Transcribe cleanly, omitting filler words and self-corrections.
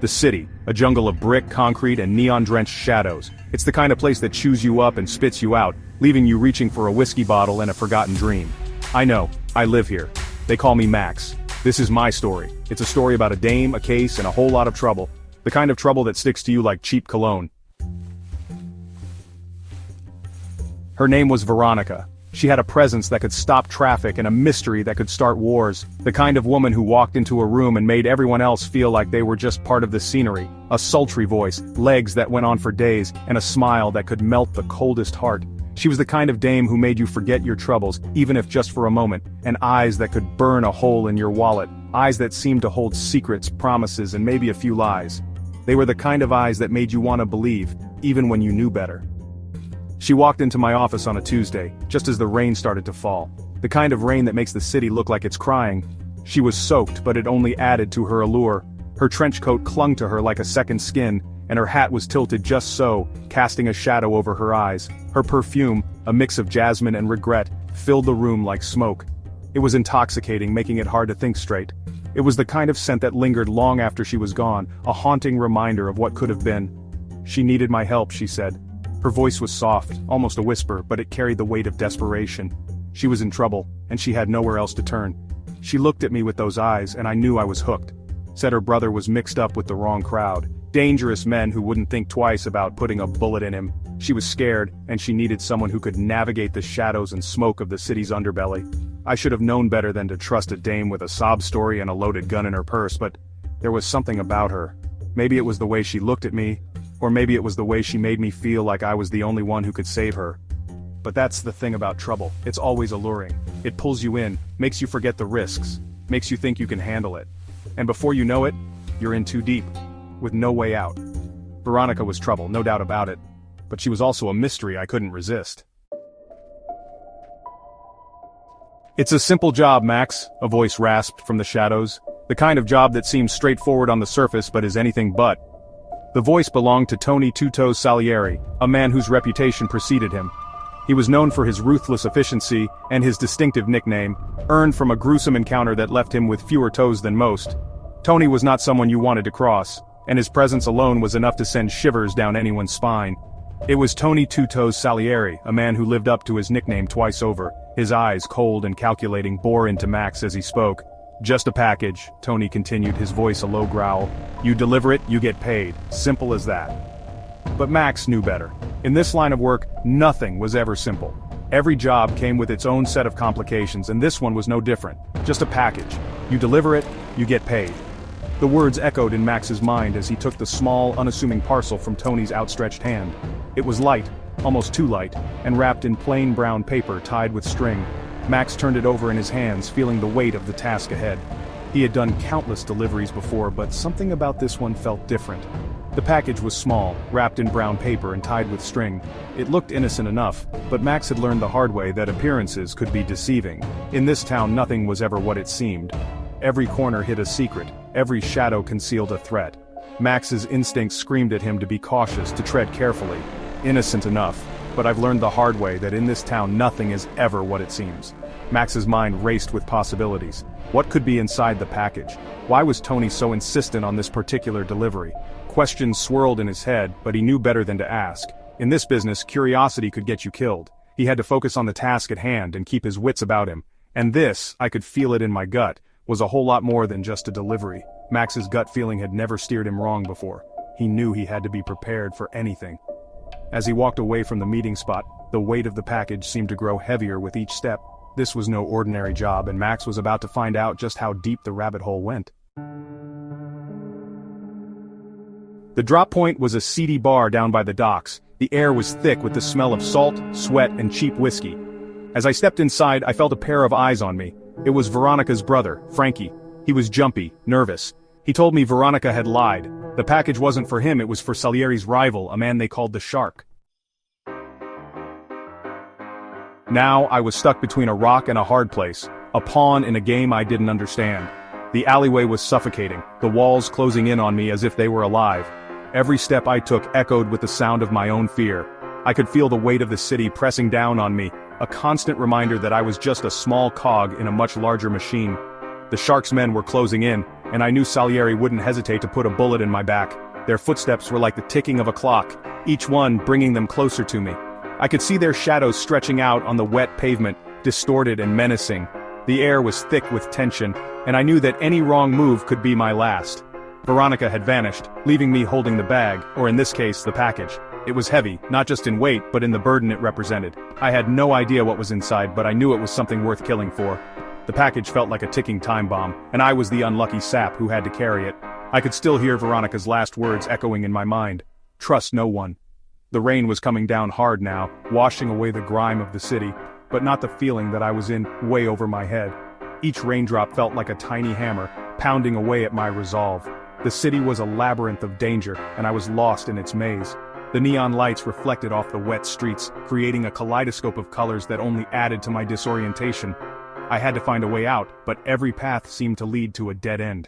The city, a jungle of brick, concrete, and neon-drenched shadows. It's the kind of place that chews you up and spits you out, leaving you reaching for a whiskey bottle and a forgotten dream. I know, I live here. They call me Max. This is my story. It's a story about a dame, a case, and a whole lot of trouble. The kind of trouble that sticks to you like cheap cologne. Her name was Veronica. She had a presence that could stop traffic and a mystery that could start wars. The kind of woman who walked into a room and made everyone else feel like they were just part of the scenery. A sultry voice, legs that went on for days, and a smile that could melt the coldest heart. She was the kind of dame who made you forget your troubles, even if just for a moment, and eyes that could burn a hole in your wallet. Eyes that seemed to hold secrets, promises, and maybe a few lies. They were the kind of eyes that made you want to believe, even when you knew better. She walked into my office on a Tuesday, just as the rain started to fall. The kind of rain that makes the city look like it's crying. She was soaked, but it only added to her allure. Her trench coat clung to her like a second skin, and her hat was tilted just so, casting a shadow over her eyes. Her perfume, a mix of jasmine and regret, filled the room like smoke. It was intoxicating, making it hard to think straight. It was the kind of scent that lingered long after she was gone, a haunting reminder of what could have been. She needed my help, she said. Her voice was soft, almost a whisper, but it carried the weight of desperation. She was in trouble, and she had nowhere else to turn. She looked at me with those eyes, and I knew I was hooked. Said her brother was mixed up with the wrong crowd. Dangerous men who wouldn't think twice about putting a bullet in him. She was scared, and she needed someone who could navigate the shadows and smoke of the city's underbelly. I should have known better than to trust a dame with a sob story and a loaded gun in her purse, but there was something about her. Maybe it was the way she looked at me, or maybe it was the way she made me feel like I was the only one who could save her. But that's the thing about trouble, it's always alluring. It pulls you in, makes you forget the risks, makes you think you can handle it. And before you know it, you're in too deep, with no way out. Veronica was trouble, no doubt about it. But she was also a mystery I couldn't resist. It's a simple job, Max, a voice rasped from the shadows. The kind of job that seems straightforward on the surface but is anything but. The voice belonged to Tony Two Toes Salieri, a man whose reputation preceded him. He was known for his ruthless efficiency and his distinctive nickname, earned from a gruesome encounter that left him with fewer toes than most. Tony was not someone you wanted to cross, and his presence alone was enough to send shivers down anyone's spine. It was Tony Two Toes Salieri, a man who lived up to his nickname twice over. His eyes, cold and calculating, bore into Max as he spoke. "Just a package," Tony continued, his voice a low growl. "You deliver it, you get paid. Simple as that." But Max knew better. In this line of work, nothing was ever simple. Every job came with its own set of complications, and this one was no different. Just a package. You deliver it, you get paid. The words echoed in Max's mind as he took the small, unassuming parcel from Tony's outstretched hand. It was light, almost too light, and wrapped in plain brown paper tied with string. Max turned it over in his hands, feeling the weight of the task ahead. He had done countless deliveries before, but something about this one felt different. The package was small, wrapped in brown paper and tied with string. It looked innocent enough, but Max had learned the hard way that appearances could be deceiving. In this town, nothing was ever what it seemed. Every corner hid a secret, every shadow concealed a threat. Max's instincts screamed at him to be cautious, to tread carefully. Innocent enough, but I've learned the hard way that in this town nothing is ever what it seems. Max's mind raced with possibilities. What could be inside the package? Why was Tony so insistent on this particular delivery? Questions swirled in his head, but he knew better than to ask. In this business, curiosity could get you killed. He had to focus on the task at hand and keep his wits about him. And this, I could feel it in my gut, was a whole lot more than just a delivery. Max's gut feeling had never steered him wrong before. He knew he had to be prepared for anything. As he walked away from the meeting spot, the weight of the package seemed to grow heavier with each step. This was no ordinary job, and Max was about to find out just how deep the rabbit hole went. The drop point was a seedy bar down by the docks. The air was thick with the smell of salt, sweat, and cheap whiskey. As I stepped inside, I felt a pair of eyes on me. It was Veronica's brother, Frankie. He was jumpy, nervous. He told me Veronica had lied. The package wasn't for him, it was for Salieri's rival, a man they called the Shark. Now, I was stuck between a rock and a hard place, a pawn in a game I didn't understand. The alleyway was suffocating, the walls closing in on me as if they were alive. Every step I took echoed with the sound of my own fear. I could feel the weight of the city pressing down on me, a constant reminder that I was just a small cog in a much larger machine. The Shark's men were closing in, and I knew Salieri wouldn't hesitate to put a bullet in my back. Their footsteps were like the ticking of a clock, each one bringing them closer to me. I could see their shadows stretching out on the wet pavement, distorted and menacing. The air was thick with tension, and I knew that any wrong move could be my last. Veronica had vanished, leaving me holding the bag, or in this case, the package. It was heavy, not just in weight, but in the burden it represented. I had no idea what was inside, but I knew it was something worth killing for. The package felt like a ticking time bomb, and I was the unlucky sap who had to carry it. I could still hear Veronica's last words echoing in my mind. Trust no one. The rain was coming down hard now, washing away the grime of the city, but not the feeling that I was in way over my head. Each raindrop felt like a tiny hammer, pounding away at my resolve. The city was a labyrinth of danger, and I was lost in its maze. The neon lights reflected off the wet streets, creating a kaleidoscope of colors that only added to my disorientation. I had to find a way out, but every path seemed to lead to a dead end.